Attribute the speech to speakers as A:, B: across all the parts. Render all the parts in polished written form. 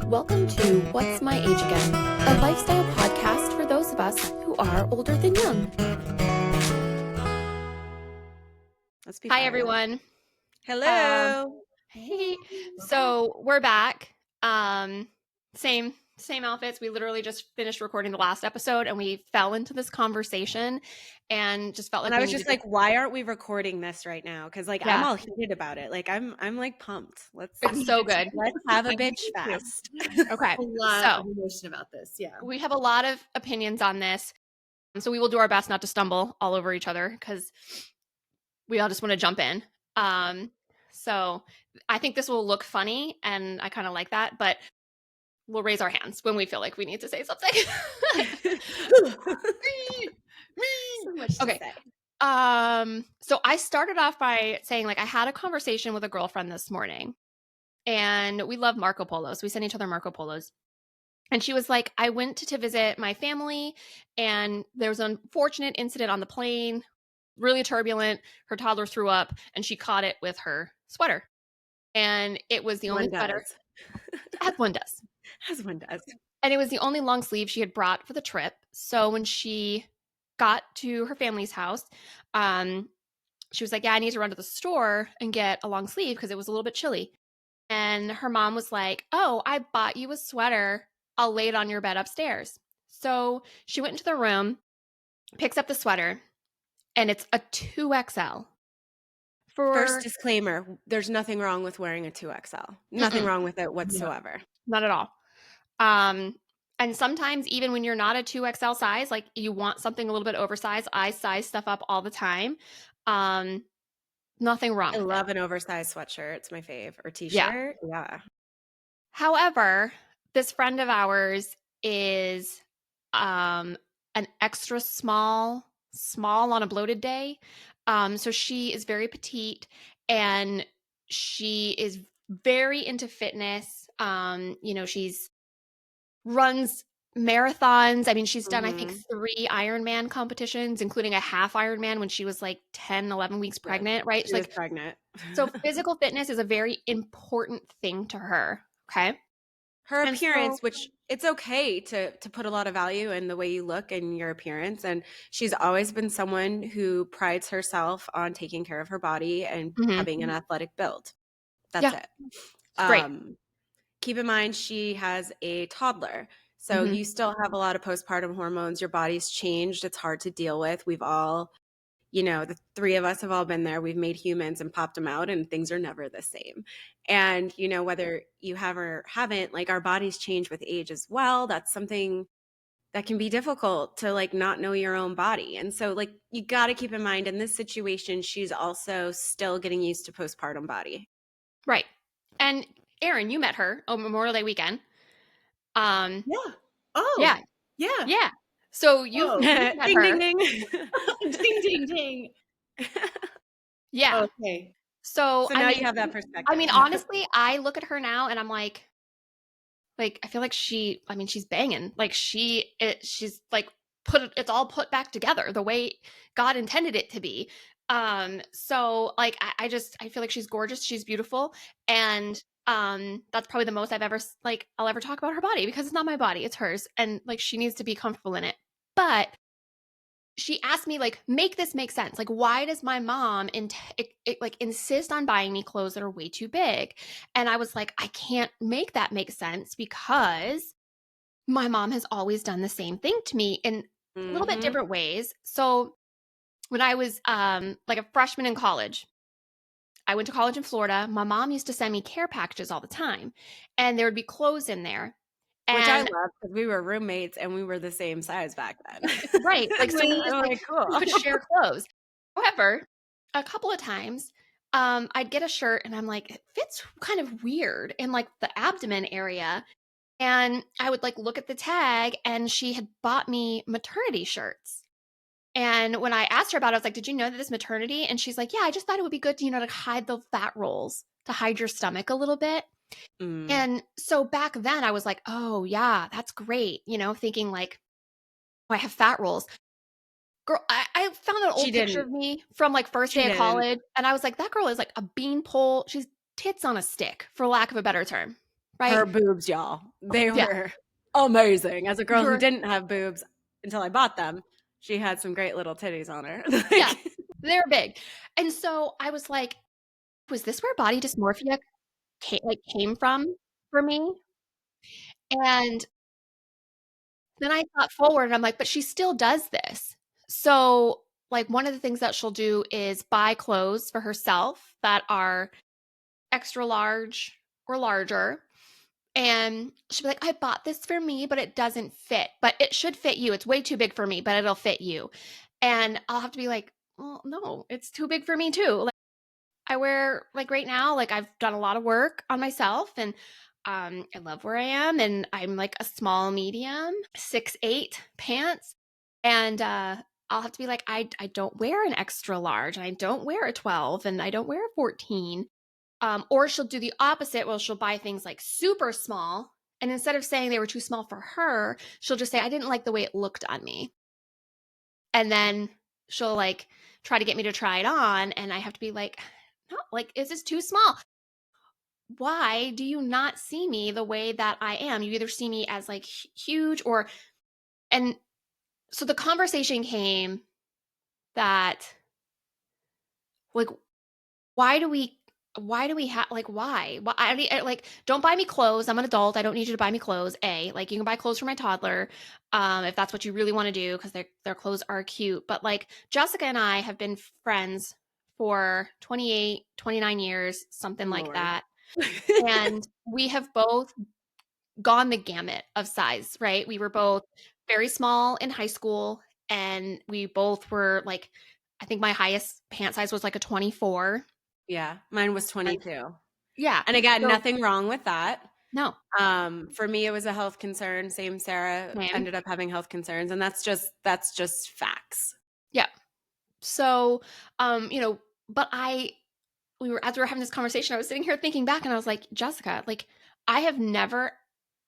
A: Welcome to What's My Age Again, a lifestyle podcast for those of us who are older than young. Hi, everyone.
B: Hello.
A: Hey. So we're back. Same outfits. We literally just finished recording the last episode and we fell into this conversation and just felt like
B: I was just like, why aren't we recording this right now? Because I'm all heated about it. Like I'm like pumped.
A: It's so good.
B: Let's have a bitch fest.
A: Okay.
C: A lot of emotion about this. Yeah.
A: We have a lot of opinions on this. So we will do our best not to stumble all over each other because we all just want to jump in. So I think this will look funny and I kind of like that, but we'll raise our hands when we feel like we need to say something.
B: So much to
A: Okay.
B: say.
A: So I started off by saying, like, I had a conversation with a girlfriend this morning and we love Marco Polos. We send each other Marco Polos. And she was like, I went to visit my family and there was an unfortunate incident on the plane, really turbulent. Her toddler threw up and she caught it with her sweater. And it was the only sweater. As one does.
B: As one does.
A: And it was the only long sleeve she had brought for the trip. So when she got to her family's house, she was like, yeah, I need to run to the store and get a long sleeve because it was a little bit chilly. And her mom was like, oh, I bought you a sweater. I'll lay it on your bed upstairs. So she went into the room, picks up the sweater, and it's a 2XL.
B: First disclaimer, there's nothing wrong with wearing a 2XL. Nothing wrong with it whatsoever.
A: Not at all. And sometimes even when you're not a 2XL size, like you want something a little bit oversized, I size stuff up all the time. Nothing wrong.
B: I love an oversized sweatshirt. It's my fave. Or t-shirt. Yeah.
A: However, this friend of ours is an extra small on a bloated day. So she is very petite and she is very into fitness. She's runs marathons. I mean, she's done, I think, 3 Ironman competitions, including a half Ironman when she was like 10, 11 weeks pregnant, right?
B: She was pregnant.
A: So physical fitness is a very important thing to her. Okay.
B: Her appearance, which it's okay to put a lot of value in the way you look and your appearance. And she's always been someone who prides herself on taking care of her body and having an athletic build. That's it.
A: Great.
B: Keep in mind, she has a toddler. So you still have a lot of postpartum hormones. Your body's changed. It's hard to deal with. We've all, the 3 of us have all been there. We've made humans and popped them out and things are never the same. And, whether you have or haven't, like our bodies change with age as well. That's something that can be difficult to like not know your own body. And so like you got to keep in mind in this situation, she's also still getting used to postpartum body.
A: Right. And Erin, you met her on Memorial Day weekend.
C: Yeah. Oh.
A: Yeah.
C: Yeah.
A: Yeah. So you met
B: ding,
A: her.
B: ding, ding.
C: Ding, ding, ding.
A: Yeah.
C: Okay.
B: So now you have that perspective.
A: I mean, honestly, I look at her now and I'm like, I feel like she's banging. Like she's like it's all put back together the way God intended it to be. So like, I feel like she's gorgeous. She's beautiful. And that's probably the most I'll ever talk about her body because it's not my body, it's hers. And like, she needs to be comfortable in it. But she asked me, like, make this make sense. Like, why does my mom insist on buying me clothes that are way too big? And I was like, I can't make that make sense because my mom has always done the same thing to me in a little bit different ways. So when I was like a freshman in college, I went to college in Florida. My mom used to send me care packages all the time, and there would be clothes in there.
B: Which I love because we were roommates and we were the same size back then.
A: Right. Like, so we just
B: cool.
A: would share clothes. However, a couple of times, I'd get a shirt and I'm like, it fits kind of weird in like the abdomen area. And I would like look at the tag and she had bought me maternity shirts. And when I asked her about it, I was like, did you know that this maternity? And she's like, yeah, I just thought it would be good to, to hide the fat rolls, to hide your stomach a little bit. And so back then I was like, oh yeah, that's great. Thinking like, oh, I have fat rolls. Girl, I found an old picture of me from like first day of college. And I was like, that girl is like a beanpole. She's tits on a stick, for lack of a better term. right?
B: Her boobs, y'all. They
A: Yeah.
B: were amazing. As a girl who
A: You're-
B: didn't have boobs until I bought them, she had some great little titties on her.
A: yeah, they're big. And so I was like, was this where body dysmorphia came from for me? And then I thought forward and I'm like, but she still does this. So, like, one of the things that she'll do is buy clothes for herself that are extra large or larger. And she'll be like, I bought this for me, but it doesn't fit. But it should fit you. It's way too big for me, but it'll fit you. And I'll have to be like, well, no, it's too big for me too. Like, I wear, like, right now, like, I've done a lot of work on myself, and I love where I am, and I'm like a small medium 6'8" pants, and I'll have to be like, I don't wear an extra large, and I don't wear a 12, and I don't wear a 14. Or she'll do the opposite. Well, she'll buy things like super small, and instead of saying they were too small for her, she'll just say, I didn't like the way it looked on me. And then she'll like try to get me to try it on, and I have to be like, no, like, is this too small? Why do you not see me the way that I am? You either see me as like huge or, and so the conversation came that, like, why do we have, like, why like, don't buy me clothes. I'm an adult. I don't need you to buy me clothes. Like, you can buy clothes for my toddler, if that's what you really want to do, because their clothes are cute. But like, Jessica and I have been friends for 28, 29 years, something like
B: Lord.
A: that. And we have both gone the gamut of size, right? We were both very small in high school, and we both were like, I think my highest pant size was like a 24.
B: Yeah, mine was 22.
A: Yeah.
B: And again,
A: So,
B: nothing wrong with that.
A: no.
B: For me, it was a health concern. Same, Sarah
A: Same.
B: ended up having health concerns, and that's just facts.
A: Yeah. So, but as we were having this conversation, I was sitting here thinking back, and I was like, Jessica, like, I have never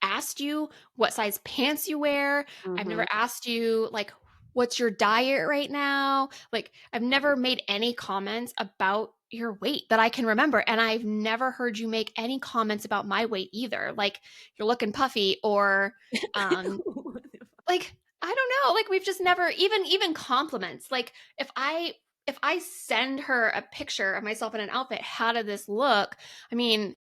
A: asked you what size pants you wear. I've never asked you, like, what's your diet right now? Like, I've never made any comments about your weight that I can remember. And I've never heard you make any comments about my weight either. Like, you're looking puffy, or, like, I don't know. Like, we've just never even compliments. Like, if I send her a picture of myself in an outfit, how did this look? I mean,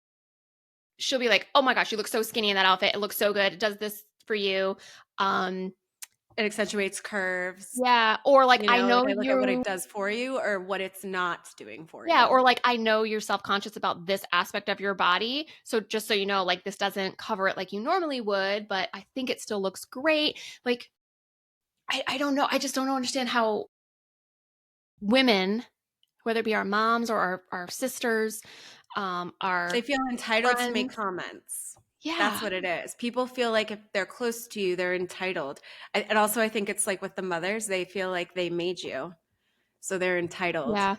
A: she'll be like, oh my gosh, you look so skinny in that outfit. It looks so good. It does this for you.
B: It accentuates curves.
A: Yeah. Or like, I know
B: like I look at what it does for you or what it's not doing for you.
A: Yeah. Or like, I know you're self-conscious about this aspect of your body. So just so you know, like, this doesn't cover it like you normally would, but I think it still looks great. Like, I don't know. I just don't understand how women, whether it be our moms or our sisters, our
B: They feel entitled to make
A: friends.
B: comments.
A: Yeah.
B: That's what it is. People feel like if they're close to you, they're entitled. And also, I think it's like with the mothers, they feel like they made you. So they're entitled
A: Yeah.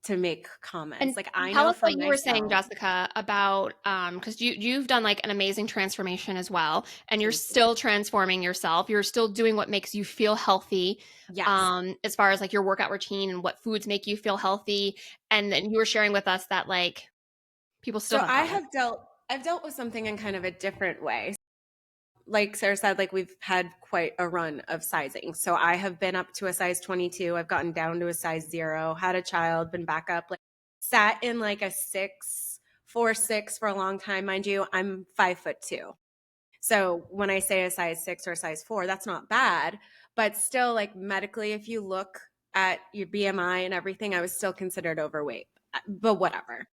B: to make comments.
A: And
B: like, I
A: tell
B: know
A: us
B: for
A: what you were saying,
B: myself.
A: Jessica, about because you've done like an amazing transformation as well, and you're
B: Thank you.
A: still transforming yourself. You're still doing what makes you feel healthy.
B: Yes.
A: As far as like your workout routine and what foods make you feel healthy. And then you were sharing with us that like people still
B: So
A: have problems.
B: I've dealt with something in kind of a different way. Like Sarah said, like, we've had quite a run of sizing. So I have been up to a size 22. I've gotten down to a size 0, had a child, been back up, like, sat in like a 4'6" for a long time. Mind you, I'm 5'2". So when I say a size 6 or a size 4, that's not bad, but still, like, medically, if you look at your BMI and everything, I was still considered overweight, but whatever.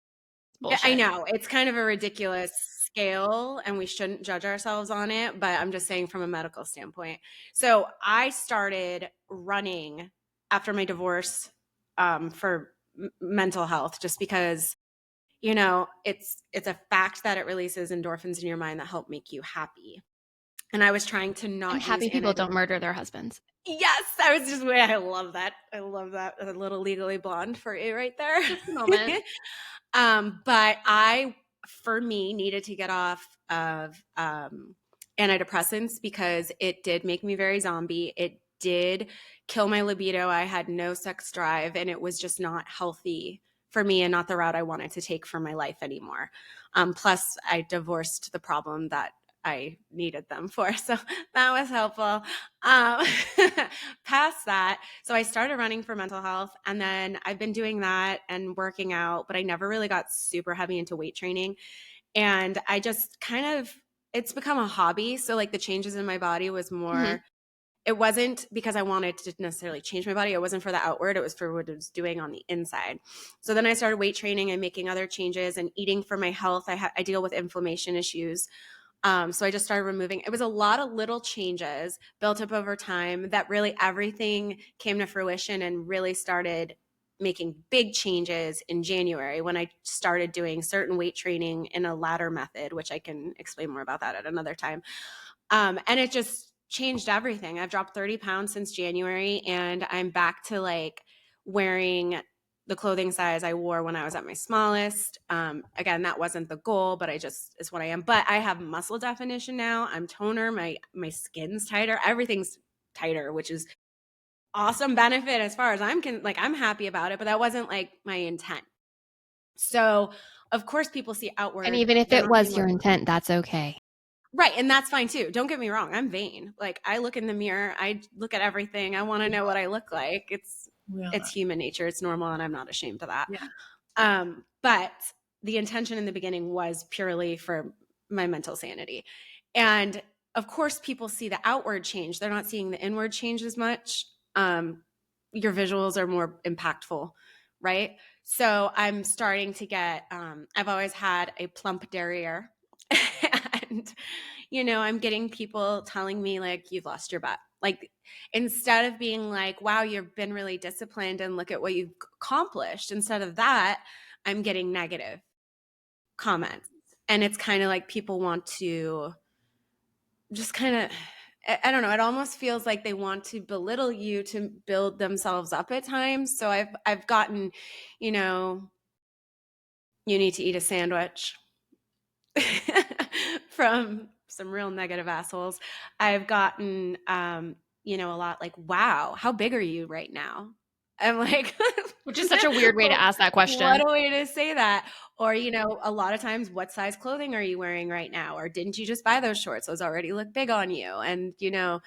A: Bullshit.
B: I know it's kind of a ridiculous scale and we shouldn't judge ourselves on it, but I'm just saying from a medical standpoint. So I started running after my divorce for mental health, just because, it's a fact that it releases endorphins in your mind that help make you happy. And I was trying to not
A: And
B: use
A: happy people don't murder their husbands.
B: Yes, I was just I love that. I love that. A little Legally Blonde for you right there.
A: Just a moment.
B: But I, for me, needed to get off of antidepressants because it did make me very zombie. It did kill my libido. I had no sex drive, and it was just not healthy for me and not the route I wanted to take for my life anymore. Plus, I divorced the problem that I needed them for. So that was helpful. Um, Past that, so I started running for mental health, and then I've been doing that and working out, but I never really got super heavy into weight training. And I just kind of, it's become a hobby. So like the changes in my body was more, it wasn't because I wanted to necessarily change my body. It wasn't for the outward. It was for what it was doing on the inside. So then I started weight training and making other changes and eating for my health. I deal with inflammation issues. So I just started removing. It was a lot of little changes built up over time that really everything came to fruition and really started making big changes in January when I started doing certain weight training in a ladder method, which I can explain more about that at another time. And it just changed everything. I've dropped 30 pounds since January, and I'm back to like wearing the clothing size I wore when I was at my smallest. Again, that wasn't the goal, but I just is what I am. But I have muscle definition now. I'm toner. My skin's tighter. Everything's tighter, which is awesome benefit as far as I'm happy about it. But that wasn't like my intent. So of course, people see outward.
A: And even if it was your intent, that's okay.
B: Right. And that's fine too. Don't get me wrong. I'm vain. Like I look in the mirror, I look at everything. I want to know what I look like. It's human nature. It's normal. And I'm not ashamed of that.
C: Yeah.
B: But the intention in the beginning was purely for my mental sanity. And of course, people see the outward change. They're not seeing the inward change as much. Your visuals are more impactful, right? So I'm starting to get, I've always had a plump derriere. And, I'm getting people telling me like, you've lost your butt. Like, instead of being like, wow, you've been really disciplined and look at what you've accomplished. Instead of that, I'm getting negative comments. And it's kind of like people want to just kind of, I don't know, it almost feels like they want to belittle you to build themselves up at times. So I've gotten, you need to eat a sandwich from some real negative assholes. I've gotten, a lot like, wow, how big are you right now? I'm like,
A: which is such a weird way to ask that question.
B: What a way to say that. Or, a lot of times, what size clothing are you wearing right now? Or didn't you just buy those shorts? Those already look big on you. And, even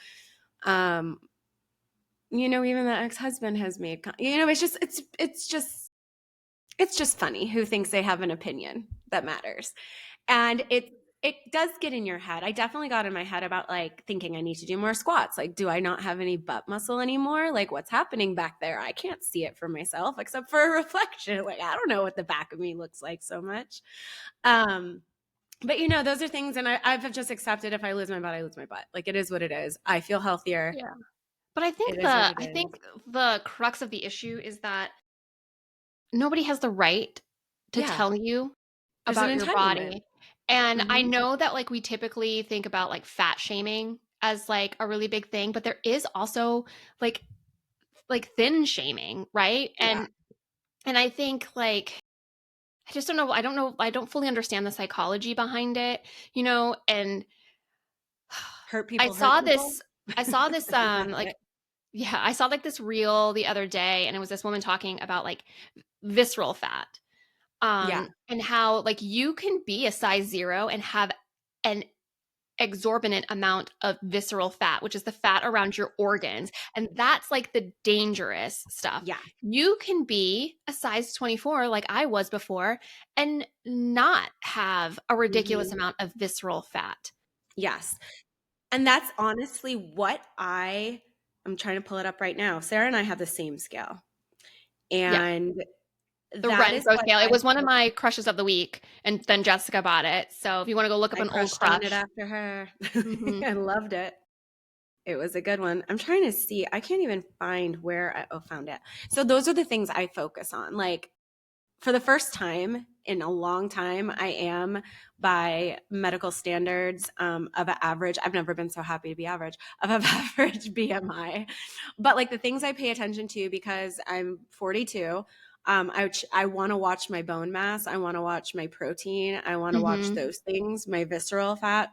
B: the ex-husband has made, it's just funny who thinks they have an opinion that matters. And it does get in your head. I definitely got in my head about like thinking I need to do more squats. Like, do I not have any butt muscle anymore? Like, what's happening back there? I can't see it for myself except for a reflection. Like, I don't know what the back of me looks like so much. But those are things, and I've just accepted if I lose my butt, I lose my butt. Like, it is what it is. I feel healthier.
A: Yeah. But I think the crux of the issue is that nobody has the right to tell you about your body. And I know that like we typically think about like fat shaming as like a really big thing, but there is also like thin shaming, right? And I think like I just don't know. I don't know. I don't fully understand the psychology behind it, and
B: hurt people.
A: I saw this like I saw like this reel the other day, and it was this woman talking about like visceral fat. And how like you can be a size 0 and have an exorbitant amount of visceral fat, which is the fat around your organs. And that's like the dangerous stuff.
B: Yeah.
A: You can be a size 24 like I was before and not have a ridiculous amount of visceral fat.
B: Yes. And that's honestly what I'm trying to pull it up right now. Sarah and I have the same scale. And
A: the Renzo scale. It was one of my crushes of the week, and then Jessica bought it. So if you want to go look up an old crush,
B: on it after her. I loved it. It was a good one. I'm trying to see. I can't even find where found it. So those are the things I focus on. Like for the first time in a long time, I am by medical standards of an average. I've never been so happy to be average of an average BMI. But like the things I pay attention to because I'm 42. I want to watch my bone mass. I want to watch my protein. I want to watch those things, my visceral fat.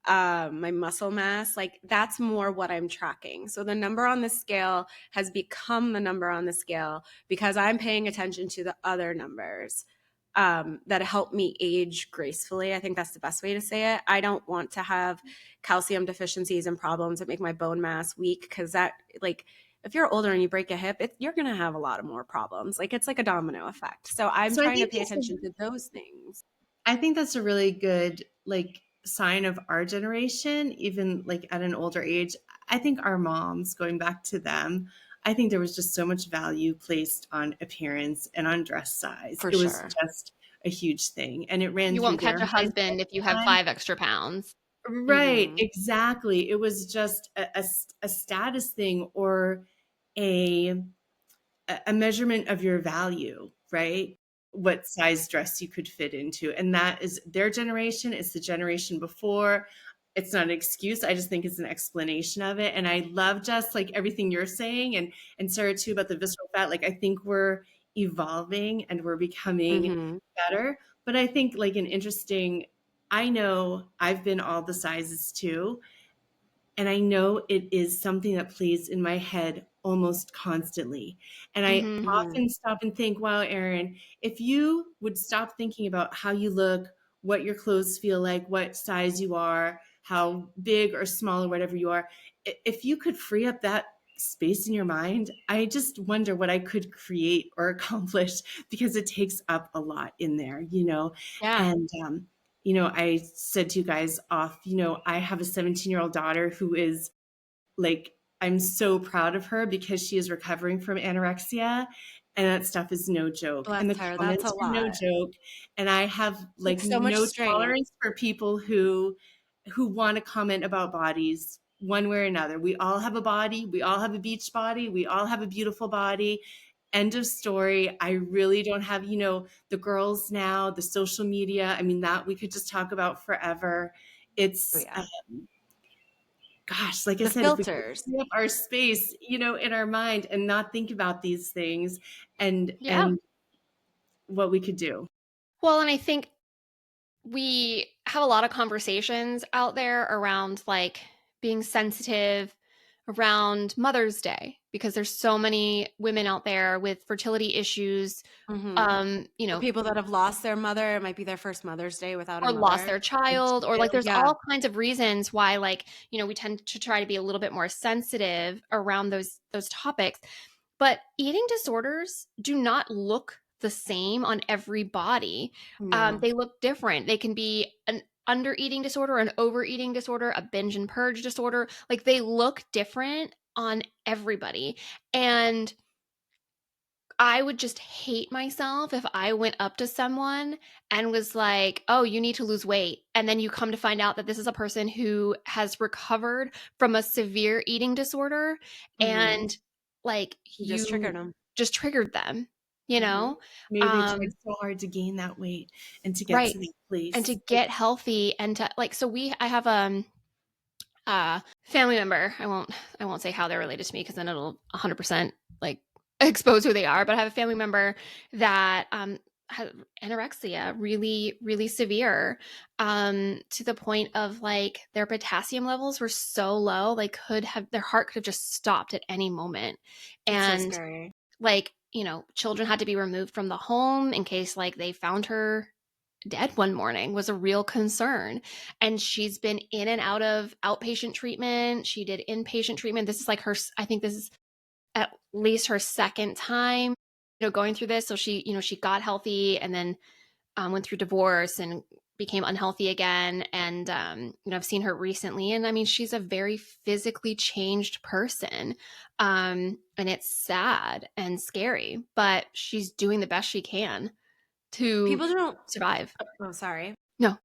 B: my muscle mass, like that's more what I'm tracking. So the number on the scale has become the number on the scale because I'm paying attention to the other numbers that help me age gracefully. I think that's the best way to say it. I don't want to have calcium deficiencies and problems that make my bone mass weak, because that, like, if you're older and you break a hip, you're going to have a lot of more problems. Like, it's like a domino effect. So I'm trying to pay attention to those things.
D: I think that's a really good, like, sign of our generation, even like at an older age. I think our moms, going back to them, I think there was just so much value placed on appearance and on dress size.
B: For
D: it was
B: sure.
D: just a huge thing. And it ran
A: You
D: through
A: won't catch
D: their
A: a husband if you have 5 extra pounds.
D: Right,
B: Mhm.
D: exactly. It was just a status thing, or a measurement of your value, right? What size dress you could fit into. And that is their generation. It's the generation before. It's not an excuse. I just think it's an explanation of it. And I love just like everything you're saying, and Sarah too, about the visceral fat. Like, I think we're evolving and we're becoming
B: Mhm.
D: better. But I think like an interesting, I know I've been all the sizes too. And I know it is something that plays in my head almost constantly. And I
A: Mhm.
D: often stop and think, wow, Erin, if you would stop thinking about how you look, what your clothes feel like, what size you are, how big or small or whatever you are, if you could free up that space in your mind, I just wonder what I could create or accomplish, because it takes up a lot in there, you know?
A: Yeah.
D: And, I said to you guys off, I have a 17-year-old daughter who is like, I'm so proud of her because she is recovering from anorexia, and that stuff is no joke. And
B: Bless
D: the
B: her. That's
D: comments
B: a
D: are no
B: lot.
D: joke. And I have like
B: Takes so much
D: no
B: strength.
D: tolerance for people who want to comment about bodies one way or another. We all have a body. We all have a beach body. We all have a beautiful body. End of story. I really don't have, the girls now, the social media. I mean, that we could just talk about forever.
B: Oh,
D: It's,
B: yeah.
D: gosh, like I
B: The
D: said, if we could
B: filters.
D: free up our space, in our mind, and not think about these things, and
A: Yeah.
D: what we could do.
A: Well, and I think we have a lot of conversations out there around like being sensitive around Mother's Day, because there's so many women out there with fertility issues,
B: Mhm. Or people that have lost their mother. It might be their first Mother's Day without a
A: or lost
B: mother.
A: their child, or like there's
B: Yeah.
A: all kinds of reasons why, like, we tend to try to be a little bit more sensitive around those topics. But eating disorders do not look the same on every body.
B: No.
A: They look different. They can be an under eating disorder, an overeating disorder, a binge and purge disorder. Like, they look different on everybody. And I would just hate myself if I went up to someone and was like, "Oh, you need to lose weight." And then you come to find out that this is a person who has recovered from a severe eating disorder,
B: Mhm.
A: and like
B: You just triggered
A: you
B: them.
A: just triggered them, you
B: Mhm.
A: know?
D: Maybe they tried
A: Um,
D: so hard to gain that weight and to get
A: right.
D: to that
A: And to
D: place.
A: get healthy and to like, so I have family member. I won't say how they're related to me, because then it'll 100% like expose who they are. But I have a family member that has anorexia, really, really severe, to the point of like their potassium levels were so low, like their heart could have just stopped at any moment,
B: That's so
A: and
B: scary.
A: like children had to be removed from the home in case like they found her dead one morning, was a real concern. And she's been in and out of outpatient treatment. She did inpatient treatment. This is like I think this is at least her second time, going through this. So she got healthy, and then went through divorce and became unhealthy again. And, I've seen her recently, and I mean, she's a very physically changed person. And it's sad and scary, but she's doing the best she can to
B: People don't
A: survive.
B: Oh, sorry.
A: No.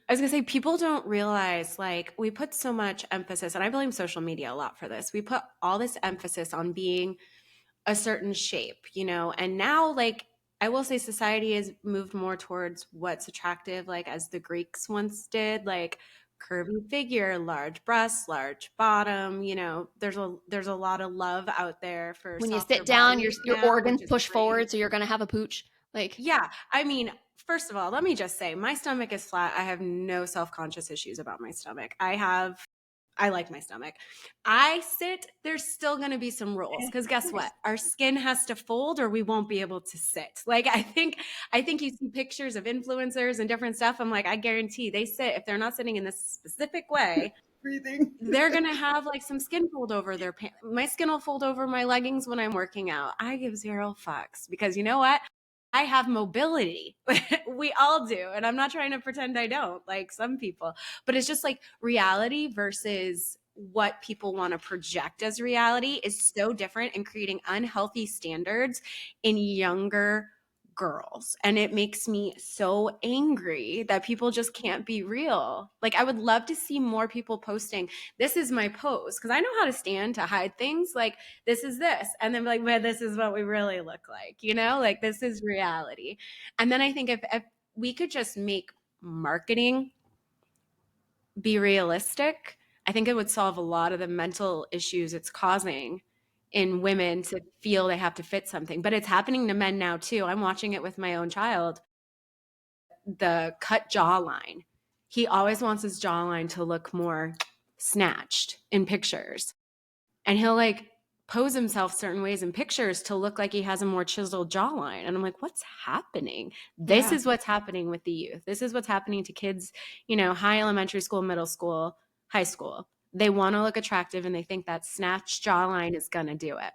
B: I was gonna say, people don't realize, like, we put so much emphasis, and I blame social media a lot for this. We put all this emphasis on being a certain shape, and now, like, I will say society has moved more towards what's attractive, like as the Greeks once did, like curvy figure, large breasts, large bottom. There's a lot of love out there for
A: When you
B: softer
A: sit down, your
B: bodies
A: your
B: now,
A: organs
B: which is
A: push
B: great.
A: forward, so you're gonna have a pooch. Like,
B: Yeah, I mean, first of all, let me just say my stomach is flat. I have no self-conscious issues about my stomach. I like my stomach. I sit, there's still going to be some rules because guess what? Our skin has to fold or we won't be able to sit. Like I think you see pictures of influencers and different stuff. I'm like, I guarantee they sit, if they're not sitting in this specific way,
D: Breathing.
B: they're going to have like some skin fold over their pants. My skin will fold over my leggings when I'm working out. I give zero fucks because you know what? I have mobility. We all do. And I'm not trying to pretend I don't, like some people, but it's just like reality versus what people want to project as reality is so different and creating unhealthy standards in younger girls. And it makes me so angry that people just can't be real. Like I would love to see more people posting, this is my pose, because I know how to stand to hide things. Like this is this. And then like, man, this is what we really look like, you know, like this is reality. And then I think if we could just make marketing be realistic, I think it would solve a lot of the mental issues it's causing in women to feel they have to fit something. But it's happening to men now too. I'm watching it with my own child. The cut jawline. He always wants his jawline to look more snatched in pictures. And he'll like pose himself certain ways in pictures to look like he has a more chiseled jawline. And I'm like, what's happening? This is what's happening with the youth. This is what's happening to kids, you know, high elementary school, middle school, high school. They want to look attractive and they think that snatched jawline is going to do it.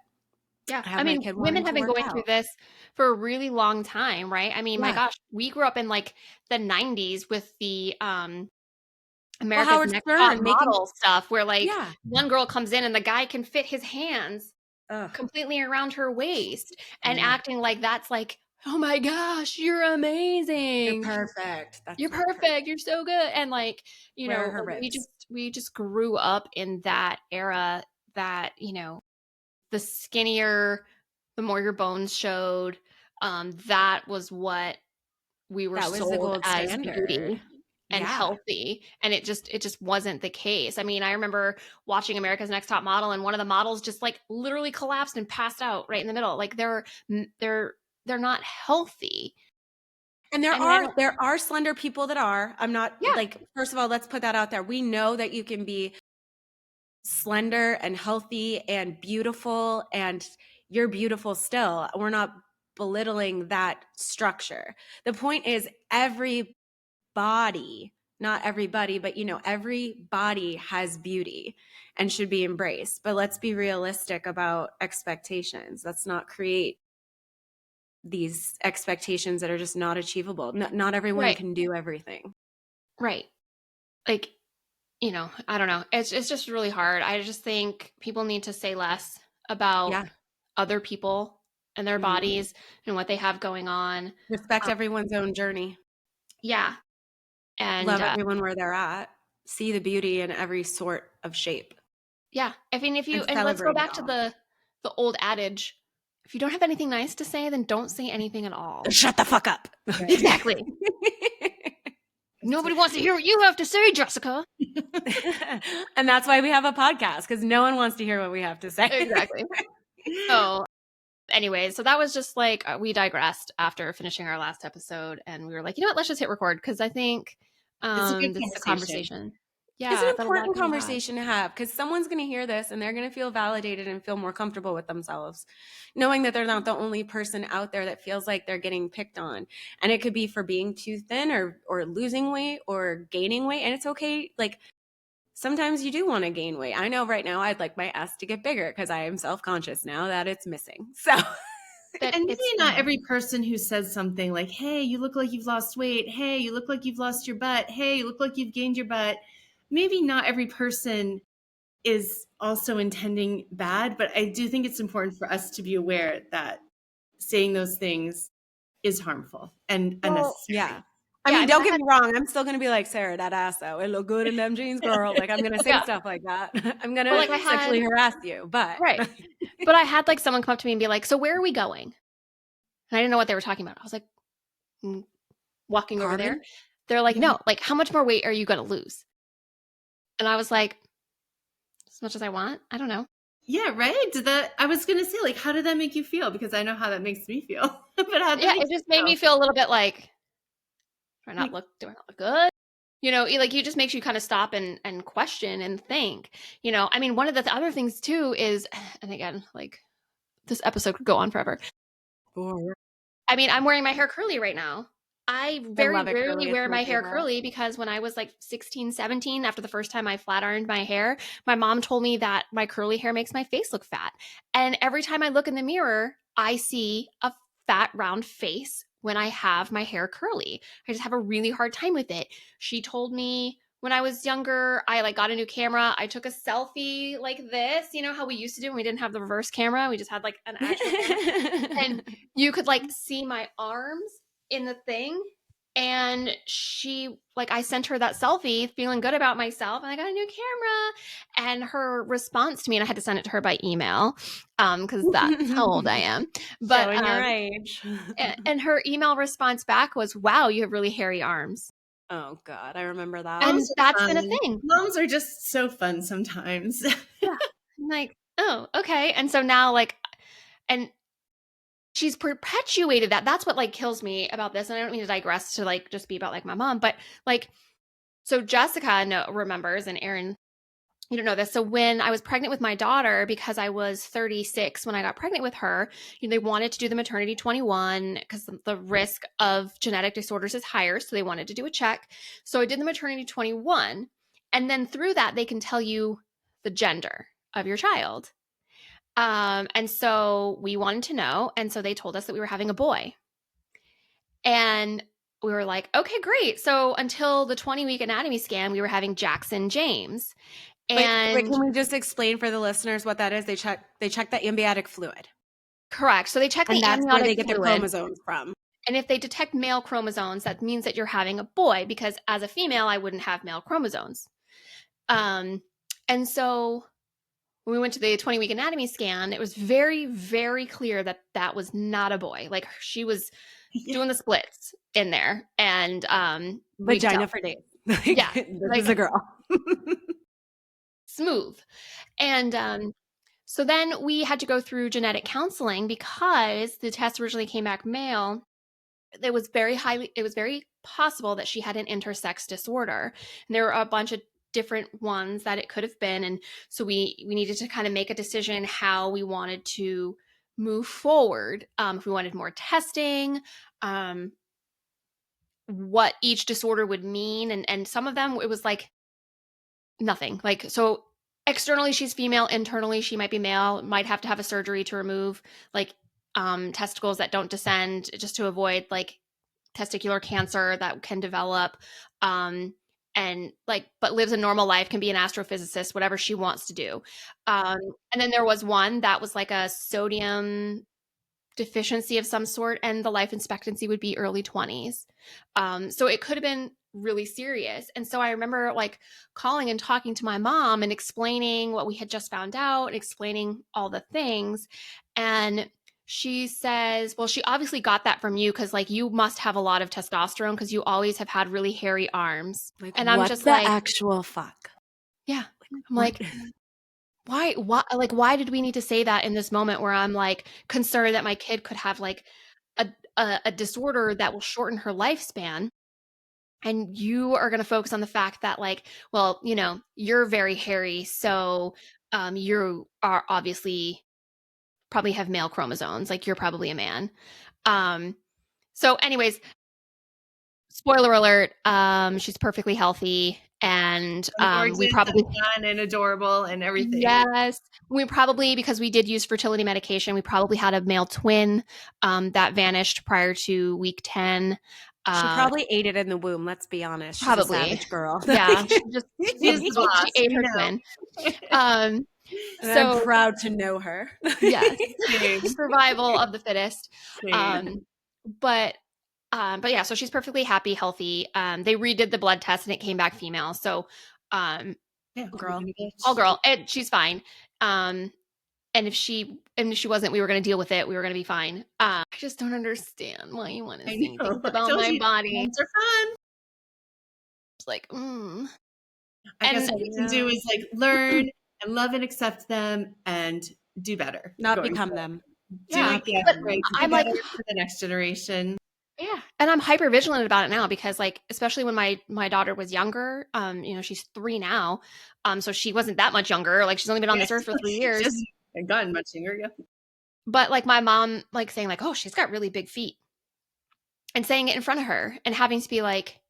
A: Yeah. I mean, women have been going through this for a really long time, right? I mean, my gosh, we grew up in like the 90s with the America's Next Top Model stuff where like one girl comes in and the guy can fit his hands completely around her waist and acting like that's like, oh my gosh, you're amazing.
B: You're perfect.
A: You're perfect. You're so good. And like, you know, we just grew up in that era that, you know, the skinnier, the more your bones showed. That was what we were sold as beauty and healthy. And it just wasn't the case. I mean, I remember watching America's Next Top Model and one of the models just like literally collapsed and passed out right in the middle. Like they're not healthy.
B: And there are slender people that are. I'm not like, first of all, let's put that out there. We know that you can be slender and healthy and beautiful and you're beautiful still. We're not belittling that structure. The point is every body, not everybody, but you know, every body has beauty and should be embraced. But let's be realistic about expectations. Let's not create these expectations that are just not achievable. Not everyone can do everything.
A: Right. Like, you know, I don't know. It's just really hard. I just think people need to say less about other people and their bodies and what they have going on.
B: Respect everyone's own journey.
A: Yeah. And
B: love everyone where they're at. See the beauty in every sort of shape.
A: Yeah. I mean, and let's go back to the old adage, if you don't have anything nice to say, then don't say anything at all.
B: Shut the fuck up.
A: Exactly. Nobody wants to hear what you have to say, Jessica.
B: And that's why we have a podcast, because no one wants to hear what we have to say.
A: Exactly. So anyways, so that was just like, we digressed after finishing our last episode and we were like, you know what, let's just hit record because I think this is a conversation. Yeah,
B: it's an important conversation to have because someone's going to hear this and they're going to feel validated and feel more comfortable with themselves, knowing that they're not the only person out there that feels like they're getting picked on. And it could be for being too thin or losing weight or gaining weight. And it's okay. Like sometimes you do want to gain weight. I know right now I'd like my ass to get bigger because I am self-conscious now that it's missing. So
D: and maybe not every person who says something like, hey, you look like you've lost weight. Hey, you look like you've lost your butt. Hey, you look like you've gained your butt. Maybe not every person is also intending bad, but I do think it's important for us to be aware that saying those things is harmful and unnecessary.
B: Yeah. I mean, don't get me wrong. I'm still going to be like, Sarah, that ass though. It look good in them jeans, girl. Like I'm going to say stuff like that. I'm going to sexually harass you, but.
A: Right. But I had like someone come up to me and be like, so where are we going? And I didn't know what they were talking about. I was like, walking over there. They're like, no, like how much more weight are you going to lose? And I was like, as much as I want. I don't know.
D: Yeah, right. I was going to say, like, how did that make you feel? Because I know how that makes me feel. But
A: it just made me feel a little bit like, Do I not look good? You know, like it just makes you kind of stop and question and think, you know. I mean, one of the other things too is, and again, like this episode could go on forever. I mean, I'm wearing my hair curly right now. I very
B: love it curly.
A: rarely
B: It's
A: wear
B: my
A: my hair
B: favorite.
A: curly because when I was like 16, 17, after the first time I flat ironed my hair, my mom told me that my curly hair makes my face look fat. And every time I look in the mirror, I see a fat, round face when I have my hair curly. I just have a really hard time with it. She told me when I was younger, I like got a new camera. I took a selfie like this, you know how we used to do when we didn't have the reverse camera. We just had like an actual camera. And you could like see my arms in the thing. And she, like, I sent her that selfie feeling good about myself, and I got a new camera. And her response to me, and I had to send it to her by email because that's how old I am. But
B: Showing your age.
A: and her email response back was, "Wow, you have really hairy arms."
B: Oh God, I remember that.
A: And
D: Moms are
A: that's been a
D: fun.
A: thing.
D: Moms are just so fun sometimes.
A: I'm like, oh, okay. And so now, like, and she's perpetuated that. That's what like kills me about this. And I don't mean to digress to like just be about like my mom, but like, so Jessica remembers, and Erin, you don't know this. So when I was pregnant with my daughter, because I was 36 when I got pregnant with her, you know, they wanted to do the maternity 21 because the risk of genetic disorders is higher. So they wanted to do a check. So I did the maternity 21. And then through that, they can tell you the gender of your child. And so we wanted to know. And so they told us that we were having a boy. And we were like, okay, great. So until the 20-week anatomy scan, we were having Jackson James. And
B: wait, can we just explain for the listeners what that is? They check the amniotic fluid.
A: Correct. So they check
B: And
A: the
B: that's
A: amniotic
B: where they get their
A: fluid.
B: chromosomes from.
A: And if they detect male chromosomes, that means that you're having a boy, because as a female, I wouldn't have male chromosomes. And so when we went to the 20-week anatomy scan, it was very, very clear that that was not a boy. Like she was doing the splits in there, and
B: Vagina for days.
A: Yeah,
B: this
A: like,
B: is a girl.
A: Smooth. And so then we had to go through genetic counseling because the test originally came back male. It was very possible that she had an intersex disorder, and there were a bunch of different ones that it could have been. And so we needed to kind of make a decision how we wanted to move forward, if we wanted more testing, what each disorder would mean. And some of them, it was like nothing. Like, so externally she's female, internally she might be male, might have to have a surgery to remove like testicles that don't descend, just to avoid like testicular cancer that can develop, and like, but lives a normal life, can be an astrophysicist, whatever she wants to do. And then there was one that was like a sodium deficiency of some sort, and the life expectancy would be early 20s. So it could have been really serious. And so I remember like calling and talking to my mom and explaining what we had just found out and explaining all the things. And she says, well, she obviously got that from you because like you must have a lot of testosterone because you always have had really hairy arms.
B: Like,
A: and I'm
B: what
A: just
B: the
A: like,
B: actual fuck?
A: yeah. I'm like, why did we need to say that in this moment where I'm like concerned that my kid could have like a disorder that will shorten her lifespan? And you are going to focus on the fact that like, well, you know, you're very hairy, so you are obviously probably have male chromosomes, like you're probably a man. So anyways, spoiler alert, she's perfectly healthy, and we probably
D: fun and adorable and everything.
A: Yes, we probably, because we did use fertility medication, we probably had a male twin that vanished prior to week 10.
B: She probably ate it in the womb. Let's be honest. She's
A: Probably.
B: a savage girl.
A: Yeah, she ate her
D: you know.
A: twin.
B: And
A: So
B: I'm proud to know her.
A: yes,
D: Same,
A: survival of the fittest.
D: same.
A: But yeah, so she's perfectly happy, healthy. They redid the blood test and it came back female. So
D: Yeah,
B: girl.
A: all girl, and she's fine. And if she wasn't, we were going to deal with it. We were going to be fine. I just don't understand why you want to see things about my body.
D: Moms are fun.
A: It's like,
D: I guess
A: And-
D: what we can do is like learn and love and accept them and do better.
B: Not
D: going
B: become
D: forward.
B: them.
D: Do
A: Yeah,
D: it,
A: but
D: right, do
A: I'm like-
D: better for the next generation.
A: Yeah, and I'm hyper vigilant about it now because, like, especially when my daughter was younger, she's 3 now, so she wasn't that much younger, like, she's only been on this earth for 3
D: She
A: years,
D: hasn't gotten much younger. Yeah.
A: but, like, my mom, like, saying, like, "Oh, she's got really big feet," and saying it in front of her and having to be like,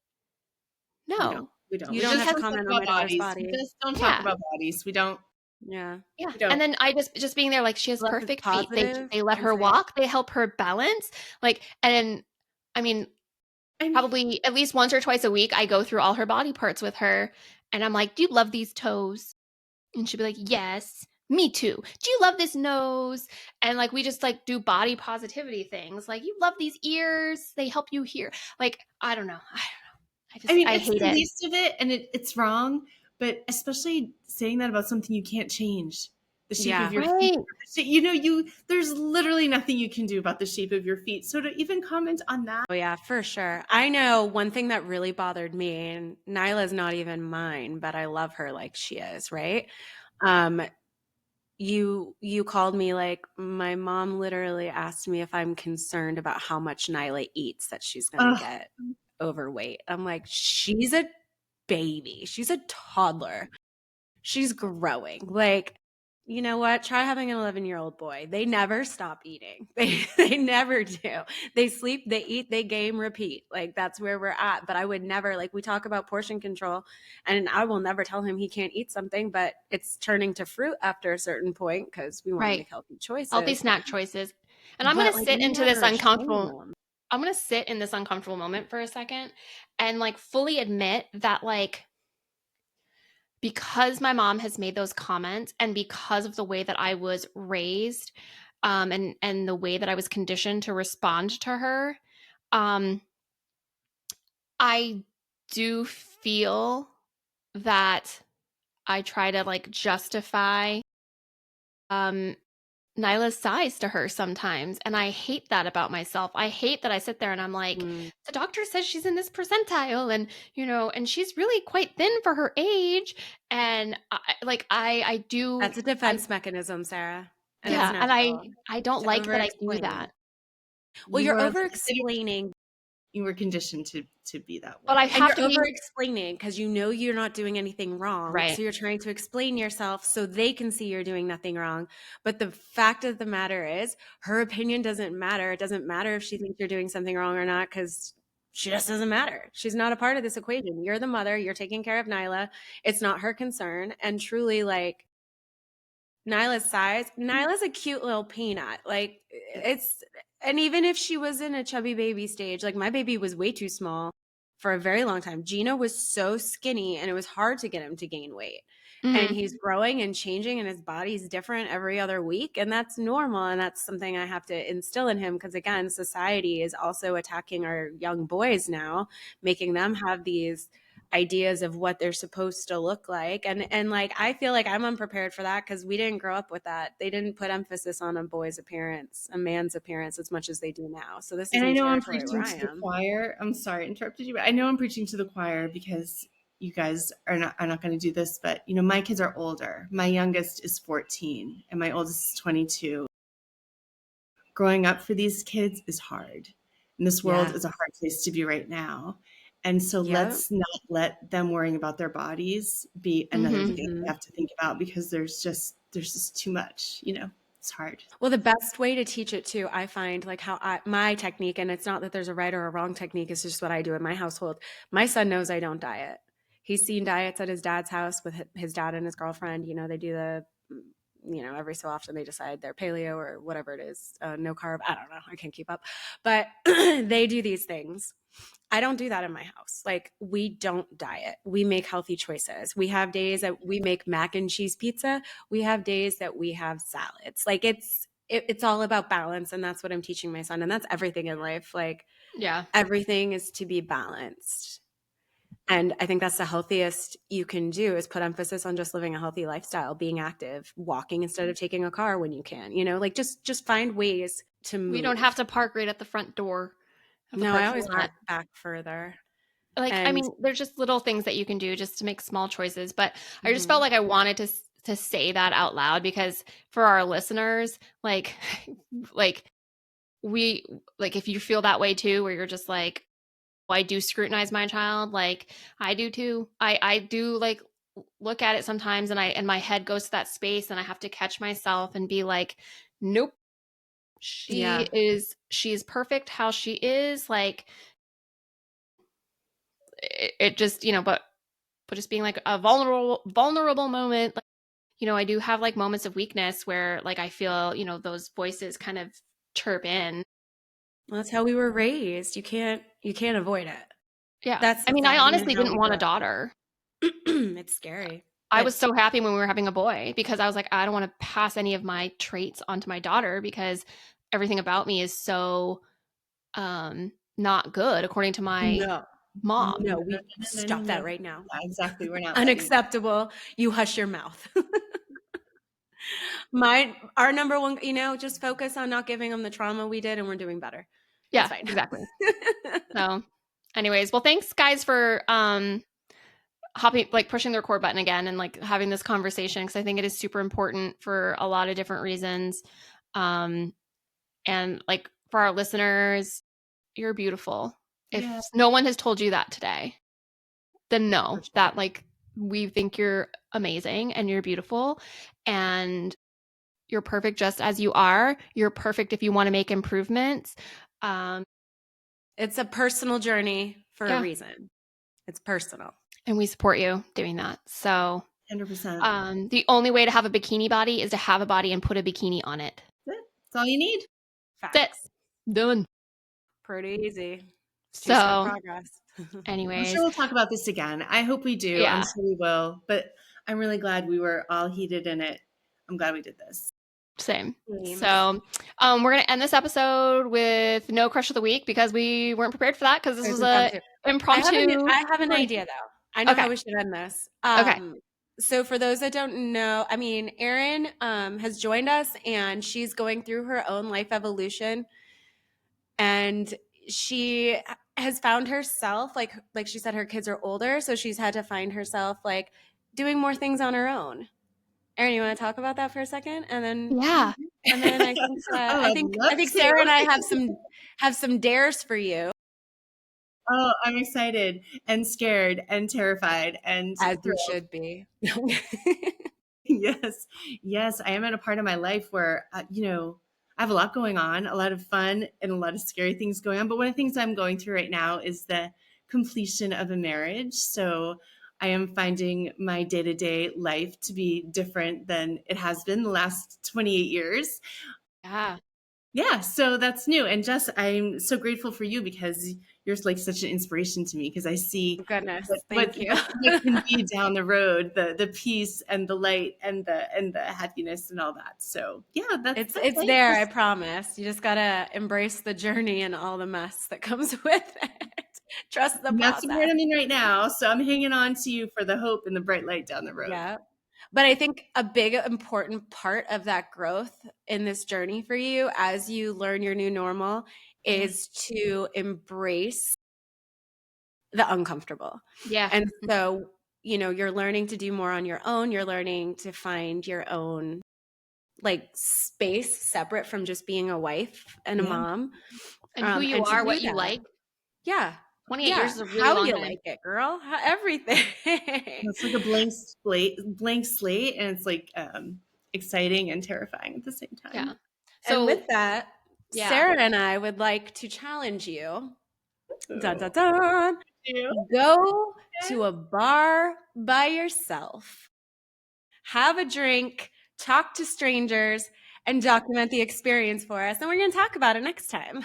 D: We don't.
A: "No,
D: We don't.
B: You
D: We
B: don't
A: she
D: just
B: have to
A: has."
D: don't talk
B: comment on
D: about
B: my daughter's
D: bodies. We
B: body.
D: just don't talk
A: Yeah,
D: about bodies. We don't.
B: Yeah.
A: yeah,
D: We don't.
A: and then I just being there, like, she has
B: Unless it's
A: perfect feet,
B: positive,
A: they let
B: and
A: her
B: say it.
A: walk, they help her balance, like, and I mean,
D: I mean,
A: probably at least once or twice a week, I go through all her body parts with her, and I'm like, "Do you love these toes?" And she'd be like, "Yes, me too. Do you love this nose?" And, like, we just, like, do body positivity things, like, "You love these ears, they help you hear." Like, I don't know.
D: I mean,
A: I
D: it's
A: hate
D: the
A: it.
D: least of it, and it's wrong. But especially saying that about something you can't change, the shape of
B: Yeah.
D: your feet.
A: Right.
D: There's literally nothing you can do about the shape of your feet. So to even comment on that,
B: Oh yeah, for sure. I know one thing that really bothered me, and Nyla's not even mine, but I love her like she is, right? Um, you called me like my mom literally asked me if I'm concerned about how much Nyla eats, that she's gonna
D: ugh,
B: get overweight. I'm like, she's a baby. She's a toddler. She's growing. Like, you know what? Try having an 11-year-old boy. They never stop eating. They never do. They sleep, they eat, they game, repeat. Like that's where we're at. But I would never, like we talk about portion control, and I will never tell him he can't eat something, but it's turning to fruit after a certain point because we want to
A: Right.
B: make healthy
A: Healthy
B: choices.
A: snack choices. And
B: But like
A: I'm gonna sit in this uncomfortable moment for a second and, like, fully admit that, like, because my mom has made those comments and because of the way that I was raised, and the way that I was conditioned to respond to her, um, I do feel that I try to, like, justify, um, Nyla's size to her sometimes, and I hate that about myself. I hate that I sit there and I'm like,
B: mm,
A: "The doctor says she's in this percentile and, and she's really quite thin for her age." And I do
B: that's a
A: I
B: defense mechanism, Sarah. And it's
A: yeah, and
B: natural
A: I don't
B: to
A: like
B: over
A: that I do
B: explain.
A: that.
B: Well,
D: you
B: you're
D: were
B: over
D: like you said,
B: explaining.
D: you were conditioned to be that
A: But I
D: way.
B: And
A: have
B: you're
A: to be
B: over explaining because you know you're not doing anything wrong.
A: right.
B: So you're trying to explain yourself so they can see you're doing nothing wrong. But the fact of the matter is, her opinion doesn't matter. It doesn't matter if she thinks you're doing something wrong or not because she just doesn't matter. She's not a part of this equation. You're the mother, you're taking care of Nyla. It's not her concern. And truly, like, Nyla's a cute little peanut. Like, it's, and even if she was in a chubby baby stage, like my baby was way too small for a very long time. Gino was so skinny and it was hard to get him to gain weight. And
A: Mhm.
B: he's growing and changing and his body's different every other week. And that's normal. And that's something I have to instill in him because, again, society is also attacking our young boys now, making them have these ideas of what they're supposed to look like, and like I feel like I'm unprepared for that because we didn't grow up with that. They didn't put emphasis on a boy's appearance, a man's appearance, as much as they do now. So this is
D: And I
B: new
D: know I'm
B: territory where
D: preaching
B: I
D: to the
B: am.
D: choir. I'm sorry, I interrupted you, but I know I'm preaching to the choir because you guys are not going to do this. But my kids are older. My youngest is 14, and my oldest is 22. Growing up for these kids is hard, and this world
B: Yeah.
D: is a hard place to be right now. And so
B: Yep.
D: let's not let them worrying about their bodies be another
A: Mhm.
D: thing we have to think about because there's just too much. It's hard.
B: Well, the best way to teach it too, I find, like my technique, and it's not that there's a right or a wrong technique, it's just what I do in my household. My son knows I don't diet. He's seen diets at his dad's house with his dad and his girlfriend. They do every so often they decide they're paleo or whatever it is, no carb. I don't know. I can't keep up. But they do these things. I don't do that in my house. Like, we don't diet. We make healthy choices. We have days that we make mac and cheese pizza. We have days that we have salads. Like, it's all about balance, and that's what I'm teaching my son, and that's everything in life. Like,
A: Yeah.
B: everything is to be balanced. And I think that's the healthiest you can do, is put emphasis on just living a healthy lifestyle, being active, walking instead of taking a car when you can, like just find ways to
A: We don't have
B: move.
A: to park right at the front door of the
B: No, I
A: parking
B: always
A: lot.
B: park back further.
A: Like, I
B: And
A: mean, there's just little things that you can do just to make small choices, but I just felt
B: mhm.
A: like I wanted to say that out loud because for our listeners, like like if you feel that way too, where you're just like, I do scrutinize my child, like I do too. I do like look at it sometimes, and my head goes to that space, and I have to catch myself and be like, nope, she is perfect how she is. Like it just, but just being like a vulnerable moment. Like, I do have like moments of weakness where like I feel, those voices kind of chirp in.
B: Well, that's how we were raised. You can't avoid it.
A: Yeah. I mean, I honestly didn't want a daughter.
B: It's scary.
A: I was so happy when we were having a boy because I was like, I don't want to pass any of my traits onto my daughter because everything about me is so not good according to my mom.
B: No, we stop that right now.
D: Yeah, exactly. We're not
B: unacceptable. You hush your mouth. Our number one, just focus on not giving them the trauma we did, and we're doing better.
A: Yeah, exactly. So, anyways, well, thanks guys for pushing the record button again and like having this conversation, because I think it is super important for a lot of different reasons. And like for our listeners, you're beautiful. If no one has told you that today, then know that like we think you're amazing and you're beautiful and you're perfect just as you are. You're perfect if you want to make improvements.
B: It's a personal journey for a reason. It's personal. And
A: we support you doing that. So
D: 100%.
A: The only way to have a bikini body is to have a body and put a bikini on it.
D: That's all you need.
A: That's done.
B: Pretty easy.
A: So
B: progress.
A: Anyways,
D: I'm sure we'll talk about this again. I hope we do.
A: Yeah.
D: I'm sure we will. But I'm really glad we were all heated in it. I'm glad we did this.
A: Same. So we're going to end this episode with no crush of the week because we weren't prepared for that because this was a impromptu.
B: I have an idea though. I know how we should end this.
A: Okay.
B: So for those that don't know, I mean, Erin has joined us and she's going through her own life evolution. And she has found herself, like she said, her kids are older. So she's had to find herself like doing more things on her own. Erin, you want to talk about that for a second? And then
A: I
B: think I think Sarah and I have some dares for you.
D: Oh, I'm excited and scared and terrified and
B: as you should be.
D: Yes, I am at a part of my life where I have a lot going on, a lot of fun and a lot of scary things going on. But one of the things I'm going through right now is the completion of a marriage. So I am finding my day-to-day life to be different than it has been the last 28 years. Yeah, so that's new. And Jess, I'm so grateful for you because you're like such an inspiration to me because I see
B: thank you.
D: what can be down the road, the peace and the light and the happiness and all that. So yeah, that's
B: there. I promise. You just gotta embrace the journey and all the mess that comes with it. Trust the process.
D: That's what I'm in right now. So I'm hanging on to you for the hope and the bright light down the road.
B: Yeah. But I think a big important part of that growth in this journey for you as you learn your new normal is to embrace the uncomfortable.
A: Yeah.
B: And so, you're learning to do more on your own. You're learning to find your own like space separate from just being a wife and a mom.
A: And who you are, what you like.
B: Yeah.
A: 28 years is a really
B: long
A: time.
B: How do you like it, girl? Everything.
D: It's like a blank slate, and it's like exciting and terrifying at the same time.
A: Yeah.
B: So with that, Sarah and I would like to challenge you. Dun, dun, dun. Go to a bar by yourself, have a drink, talk to strangers, and document the experience for us. And we're going to talk about it next time.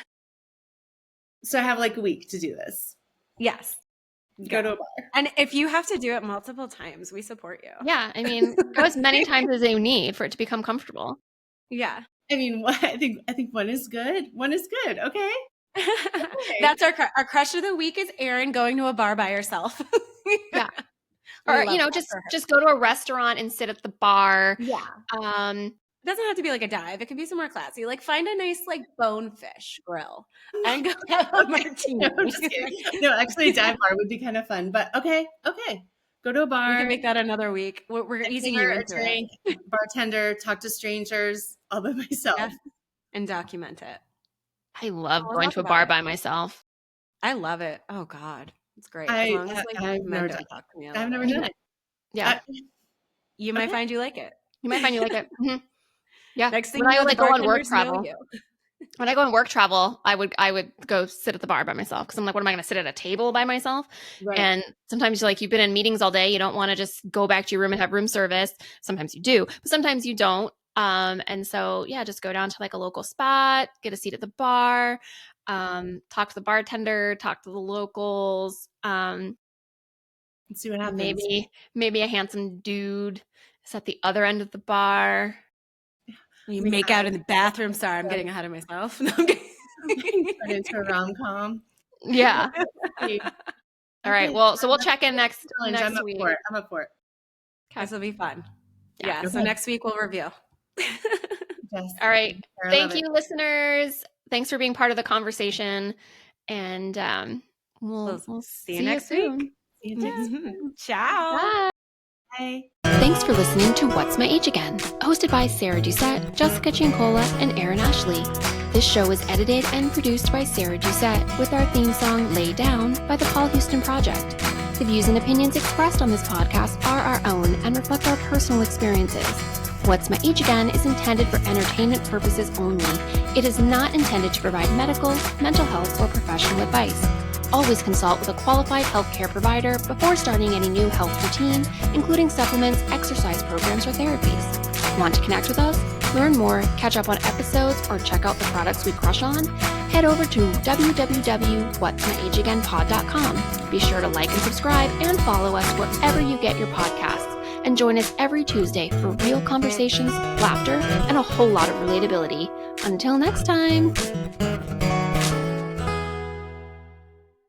D: So I have like a week to do this.
B: Yes.
D: Go to a bar.
B: And if you have to do it multiple times, we support you.
A: Yeah. I mean, go as many times as you need for it to become comfortable.
B: Yeah.
D: I mean, I think one is good. One is good. Okay.
B: That's our crush of the week is Erin going to a bar by herself.
A: Yeah. Or, just go to a restaurant and sit at the bar.
B: Yeah. It doesn't have to be like a dive. It can be somewhere classy. Like find a nice like bonefish grill and go have a martini.
D: No, actually a dive bar would be kind of fun. But okay. Go to a bar.
B: We can make that another week. We're easing you into
D: drink, it. Bartender, talk to strangers all by myself.
B: And document it.
A: I love
B: Tell us
A: going
B: all
A: to a
B: about
A: bar
B: it.
A: by myself.
B: I love it. Oh God, it's great. As
D: I,
B: long as like
D: I've
B: men
D: never
B: don't
D: done.
B: talk to me. I
D: I've
B: love
D: never
B: it.
D: done it.
A: Yeah.
B: You might
D: Okay.
B: find you like it.
A: You might find you like it. Mhm. Yeah.
B: Next thing
A: When
B: you
A: I
B: know, the
A: like go on work
B: bartenders know
A: travel,
B: you.
A: when I go on work travel, I would go sit at the bar by myself because I'm like, what am I going to sit at a table by myself?
D: Right.
A: And sometimes like you've been in meetings all day, you don't want to just go back to your room and have room service. Sometimes you do, but sometimes you don't. And so yeah, just go down to like a local spot, get a seat at the bar, talk to the bartender, talk to the locals,
D: Let's see what happens.
A: maybe a handsome dude is at the other end of the bar.
B: You
D: I mean,
B: make out in the bathroom. Sorry, I'm getting ahead of myself. No, I'm kidding.
D: Turn into a rom-com.
A: Yeah.
D: See.
A: All right.
D: Okay,
A: Well, so we'll check in next
D: challenge. I'm up
A: week.
D: for it. I'm up for it.
A: Okay.
B: This will be fun.
A: Yeah.
B: Yeah. So
D: Okay.
B: next week we'll reveal.
D: Yes.
A: All right.
D: I
A: Thank
D: love
A: you,
D: it.
A: listeners. Thanks for being part of the conversation. And we'll
B: see you next
A: soon.
B: week.
D: See you next
B: Ciao.
A: Bye.
D: Bye.
A: Thanks for listening to What's My Age Again, hosted by Sarah Doucette, Jessica Ciancola, and Aaron Ashley. This show is edited and produced by Sarah Doucette, with our theme song Lay Down by the Paul Houston Project. The views and opinions expressed on this podcast are our own and reflect our personal experiences. What's My Age Again is intended for entertainment purposes only. It is not intended to provide medical, mental health, or professional advice. Always consult with a qualified healthcare provider before starting any new health routine, including supplements, exercise programs, or therapies. Want to connect with us? Learn more, catch up on episodes, or check out the products we crush on? Head over to www.whatsmyageagainpod.com. Be sure to like and subscribe and follow us wherever you get your podcasts. And join us every Tuesday for real conversations, laughter, and a whole lot of relatability. Until next time.